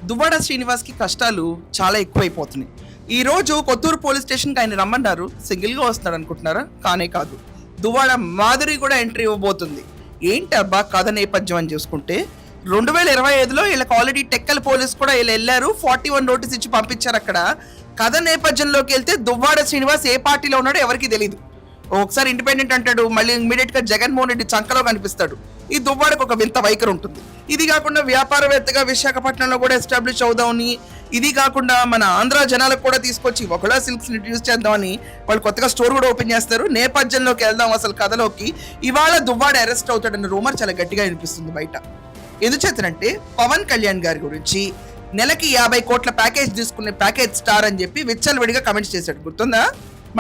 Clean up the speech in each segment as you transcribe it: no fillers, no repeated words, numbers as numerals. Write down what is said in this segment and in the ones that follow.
దువ్వాడ శ్రీనివాస్కి కష్టాలు చాలా ఎక్కువైపోతున్నాయి. ఈరోజు కొత్తూరు పోలీస్ స్టేషన్కి ఆయన రమ్మన్నారు. సింగిల్గా వస్తున్నాడు అనుకుంటున్నారా? కానే కాదు. దువ్వాడ మాధురి కూడా ఎంట్రీ ఇవ్వబోతుంది. ఏంటి అబ్బా కథ నేపథ్యం అని చూసుకుంటే 2025లో వీళ్ళకి ఆల్రెడీ టెక్కల్ పోలీస్ కూడా వీళ్ళు వెళ్ళారు. 41 నోటీస్ ఇచ్చి పంపించారు. అక్కడ కథ నేపథ్యంలోకి వెళ్తే దువ్వాడ శ్రీనివాస్ ఏ పార్టీలో ఉన్నాడో ఎవరికి తెలియదు. ఒకసారి ఇండిపెండెంట్ అంటాడు, మళ్ళీ ఇమీడియట్ గా జగన్మోహన్ రెడ్డి చంకలో కనిపిస్తాడు. ఈ దువ్వాడకు ఒక వింత వైఖరి ఉంటుంది. ఇది కాకుండా వ్యాపారవేత్తగా విశాఖపట్నంలో కూడా ఎస్టాబ్లిష్ అవుదామని, ఇది కాకుండా మన ఆంధ్ర జనాలకు కూడా తీసుకొచ్చి ఒకలా సిల్క్స్ ఇంట్రడ్యూస్ చేద్దామని వాళ్ళు కొత్తగా స్టోర్ కూడా ఓపెన్ చేస్తారు. నేపథ్యంలోకి వెళ్దాం అసలు కథలోకి. ఇవాళ దువ్వాడ అరెస్ట్ అవుతాడన్న రూమర్ చాలా గట్టిగా వినిపిస్తుంది బయట. ఎందుచేతనంటే పవన్ కళ్యాణ్ గారి గురించి నెలకి 50 కోట్ల ప్యాకేజ్ తీసుకునే ప్యాకేజ్ స్టార్ అని చెప్పి విచ్చలవిడిగా కమెంట్స్ చేశాడు. గుర్తుందా?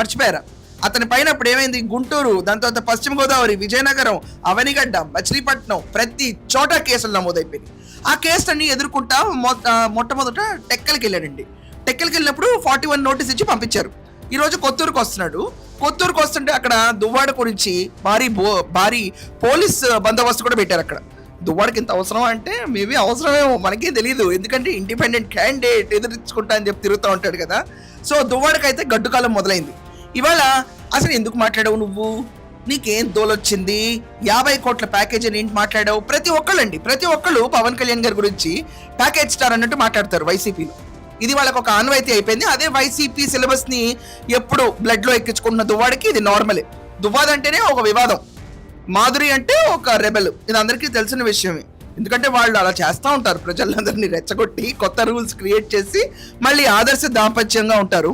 మర్చిపోయారా? అతని పైన ఇప్పుడు ఏమైంది, గుంటూరు, దాని తర్వాత పశ్చిమ గోదావరి, విజయనగరం, అవనిగడ్డ, మచిలీపట్నం ప్రతి చోట కేసులు నమోదైపోయింది. ఆ కేసులన్నీ ఎదుర్కొంటా మొట్టమొదట టెక్కలకి వెళ్ళాడండి. టెక్కలకి వెళ్ళినప్పుడు 41 నోటీస్ ఇచ్చి పంపించారు. ఈరోజు కొత్తూరుకు వస్తున్నాడు. కొత్తూరుకు వస్తుంటే అక్కడ దువ్వాడ గురించి భారీ పోలీస్ బందోబస్తు కూడా పెట్టారు. అక్కడ దువ్వాడకి ఇంత అవసరం అంటే మేబీ అవసరమేమో, మనకే తెలియదు. ఎందుకంటే ఇండిపెండెంట్ క్యాండిడేట్ ఎదురించుకుంటా అని చెప్పి తిరుగుతూ ఉంటాడు కదా. సో దువ్వాడకైతే గడ్డుకాలం మొదలైంది. ఇవాళ అసలు ఎందుకు మాట్లాడావు నువ్వు, నీకేం దోలొచ్చింది, 50 కోట్ల ప్యాకేజ్ అని ఏంటి మాట్లాడావు? ప్రతి ఒక్కళ్ళు పవన్ కళ్యాణ్ గారి గురించి ప్యాకేజ్ స్టార్ అన్నట్టు మాట్లాడతారు వైసీపీలో. ఇది వాళ్ళకి ఒక ఆన్వాయితీ అయిపోయింది. అదే వైసీపీ సిలబస్ ని ఎప్పుడు బ్లడ్ లో ఎక్కించుకున్న దువ్వాడకి ఇది నార్మలే. దువ్వాదంటేనే ఒక వివాదం, మాధురి అంటే ఒక రెబెల్. ఇది అందరికీ తెలిసిన విషయమే. ఎందుకంటే వాళ్ళు అలా చేస్తూ ఉంటారు, ప్రజలందరినీ రెచ్చగొట్టి కొత్త రూల్స్ క్రియేట్ చేసి మళ్ళీ ఆదర్శ దాంపత్యంగా ఉంటారు.